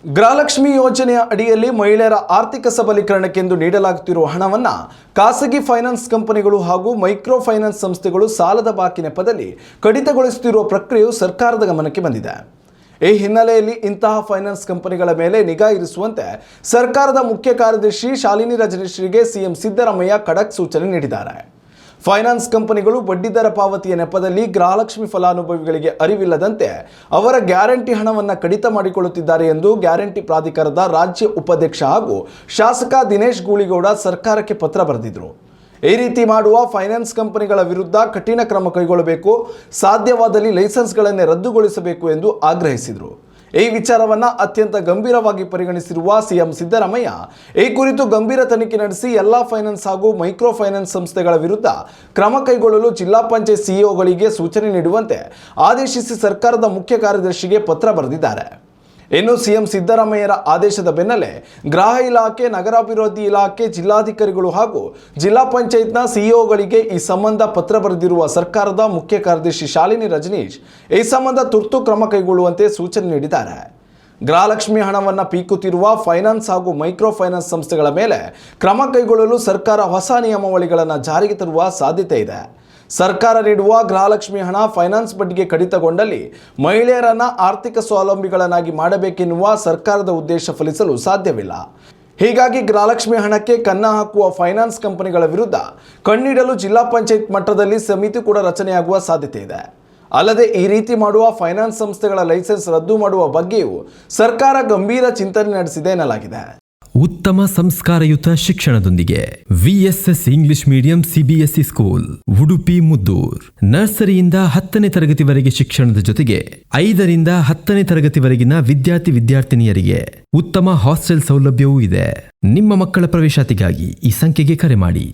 ಗೃಹಲಕ್ಷ್ಮಿ ಯೋಜನೆಯ ಅಡಿಯಲ್ಲಿ ಮಹಿಳೆಯರ ಆರ್ಥಿಕ ಸಬಲೀಕರಣಕ್ಕೆಂದು ನೀಡಲಾಗುತ್ತಿರುವ ಹಣವನ್ನು ಖಾಸಗಿ ಫೈನಾನ್ಸ್ ಕಂಪನಿಗಳು ಹಾಗೂ ಮೈಕ್ರೋ ಫೈನಾನ್ಸ್ ಸಂಸ್ಥೆಗಳು ಸಾಲದ ಬಾಕಿ ನೆಪದಲ್ಲಿ ಕಡಿತಗೊಳಿಸುತ್ತಿರುವ ಪ್ರಕ್ರಿಯೆಯು ಸರ್ಕಾರದ ಗಮನಕ್ಕೆ ಬಂದಿದೆ. ಈ ಹಿನ್ನೆಲೆಯಲ್ಲಿ ಇಂತಹ ಫೈನಾನ್ಸ್ ಕಂಪನಿಗಳ ಮೇಲೆ ನಿಗಾ ಇರಿಸುವಂತೆ ಸರ್ಕಾರದ ಮುಖ್ಯ ಕಾರ್ಯದರ್ಶಿ ಶಾಲಿನಿ ರಜನೀಶ್ರಿಗೆ ಸಿಎಂ ಸಿದ್ದರಾಮಯ್ಯ ಖಡಕ್ ಸೂಚನೆ ನೀಡಿದ್ದಾರೆ. ಫೈನಾನ್ಸ್ ಕಂಪನಿಗಳು ಬಡ್ಡಿದರ ಪಾವತಿಯ ನೆಪದಲ್ಲಿ ಗೃಹಲಕ್ಷ್ಮಿ ಫಲಾನುಭವಿಗಳಿಗೆ ಅರಿವಿಲ್ಲದಂತೆ ಅವರ ಗ್ಯಾರಂಟಿ ಹಣವನ್ನು ಕಡಿತ ಮಾಡಿಕೊಳ್ಳುತ್ತಿದ್ದಾರೆ ಎಂದು ಗ್ಯಾರಂಟಿ ಪ್ರಾಧಿಕಾರದ ರಾಜ್ಯ ಉಪಾಧ್ಯಕ್ಷ ಹಾಗೂ ಶಾಸಕ ದಿನೇಶ್ ಗೂಳಿಗೌಡ ಸರ್ಕಾರಕ್ಕೆ ಪತ್ರ ಬರೆದಿದ್ದರು. ಈ ರೀತಿ ಮಾಡುವ ಫೈನಾನ್ಸ್ ಕಂಪನಿಗಳ ವಿರುದ್ಧ ಕಠಿಣ ಕ್ರಮ ಕೈಗೊಳ್ಳಬೇಕು, ಸಾಧ್ಯವಾದಲ್ಲಿ ಲೈಸೆನ್ಸ್ಗಳನ್ನೇ ರದ್ದುಗೊಳಿಸಬೇಕು ಎಂದು ಆಗ್ರಹಿಸಿದರು. ಈ ವಿಚಾರವನ್ನು ಅತ್ಯಂತ ಗಂಭೀರವಾಗಿ ಪರಿಗಣಿಸಿರುವ ಸಿಎಂ ಸಿದ್ದರಾಮಯ್ಯ ಈ ಕುರಿತು ಗಂಭೀರ ತನಿಖೆ ನಡೆಸಿ ಎಲ್ಲ ಫೈನಾನ್ಸ್ ಹಾಗೂ ಮೈಕ್ರೋ ಫೈನಾನ್ಸ್ ಸಂಸ್ಥೆಗಳ ವಿರುದ್ಧ ಕ್ರಮ ಕೈಗೊಳ್ಳಲು ಜಿಲ್ಲಾ ಪಂಚಾಯತ್ ಸಿಇಒಗಳಿಗೆ ಸೂಚನೆ ನೀಡುವಂತೆ ಆದೇಶಿಸಿ ಸರ್ಕಾರದ ಮುಖ್ಯ ಕಾರ್ಯದರ್ಶಿಗೆ ಪತ್ರ ಬರೆದಿದ್ದಾರೆ. ಇನ್ನು ಸಿಎಂ ಸಿದ್ದರಾಮಯ್ಯರ ಆದೇಶದ ಬೆನ್ನಲ್ಲೇ ಗೃಹ ಇಲಾಖೆ, ನಗರಾಭಿವೃದ್ಧಿ ಇಲಾಖೆ, ಜಿಲ್ಲಾಧಿಕಾರಿಗಳು ಹಾಗೂ ಜಿಲ್ಲಾ ಪಂಚಾಯತ್ನ ಸಿಇಒಗಳಿಗೆ ಈ ಸಂಬಂಧ ಪತ್ರ ಬರೆದಿರುವ ಸರ್ಕಾರದ ಮುಖ್ಯ ಕಾರ್ಯದರ್ಶಿ ಶಾಲಿನಿ ರಜನೀಶ್ ಈ ಸಂಬಂಧ ತುರ್ತು ಕ್ರಮ ಕೈಗೊಳ್ಳುವಂತೆ ಸೂಚನೆ ನೀಡಿದ್ದಾರೆ. ಗೃಹಲಕ್ಷ್ಮಿ ಹಣವನ್ನು ಪೀಕುತ್ತಿರುವ ಫೈನಾನ್ಸ್ ಹಾಗೂ ಮೈಕ್ರೋ ಫೈನಾನ್ಸ್ ಸಂಸ್ಥೆಗಳ ಮೇಲೆ ಕ್ರಮ ಕೈಗೊಳ್ಳಲು ಸರ್ಕಾರ ಹೊಸ ನಿಯಮಾವಳಿಗಳನ್ನು ಜಾರಿಗೆ ತರುವ ಸಾಧ್ಯತೆ ಇದೆ. ಸರ್ಕಾರ ನೀಡುವ ಗೃಹಲಕ್ಷ್ಮಿ ಹಣ ಫೈನಾನ್ಸ್ ಬಡ್ಡಿಗೆ ಕಡಿತಗೊಂಡಲ್ಲಿ ಮಹಿಳೆಯರನ್ನು ಆರ್ಥಿಕ ಸ್ವಾವಲಂಬಿಗಳನ್ನಾಗಿ ಮಾಡಬೇಕೆನ್ನುವ ಸರ್ಕಾರದ ಉದ್ದೇಶ ಫಲಿಸಲು ಸಾಧ್ಯವಿಲ್ಲ. ಹೀಗಾಗಿ ಗೃಹಲಕ್ಷ್ಮಿ ಹಣಕ್ಕೆ ಕನ್ನ ಹಾಕುವ ಫೈನಾನ್ಸ್ ಕಂಪನಿಗಳ ವಿರುದ್ಧ ಕಣ್ಣಿಡಲು ಜಿಲ್ಲಾ ಪಂಚಾಯತ್ ಮಟ್ಟದಲ್ಲಿ ಸಮಿತಿ ಕೂಡ ರಚನೆಯಾಗುವ ಸಾಧ್ಯತೆ ಇದೆ. ಅಲ್ಲದೆ ಈ ರೀತಿ ಮಾಡುವ ಫೈನಾನ್ಸ್ ಸಂಸ್ಥೆಗಳ ಲೈಸೆನ್ಸ್ ರದ್ದು ಮಾಡುವ ಬಗ್ಗೆಯೂ ಸರ್ಕಾರ ಗಂಭೀರ ಚಿಂತನೆ ನಡೆಸಿದೆ ಎನ್ನಲಾಗಿದೆ. ಉತ್ತಮ ಸಂಸ್ಕಾರಯುತ ಶಿಕ್ಷಣದೊಂದಿಗೆ VSS English medium CBSE school Udupi Muddur. ನರ್ಸರಿಯಿಂದ 10ನೇ ತರಗತಿವರೆಗೆ ಶಿಕ್ಷಣದ ಜೊತೆಗೆ 5ರಿಂದ 10ನೇ ತರಗತಿವರೆಗಿನ ವಿದ್ಯಾರ್ಥಿನಿಯರಿಗೆ ಉತ್ತಮ ಹಾಸ್ಟೆಲ್ ಸೌಲಭ್ಯವೂ ಇದೆ. ನಿಮ್ಮ ಮಕ್ಕಳ ಪ್ರವೇಶಾತಿಗಾಗಿ ಈ ಸಂಖ್ಯೆಗೆ ಕರೆ ಮಾಡಿ.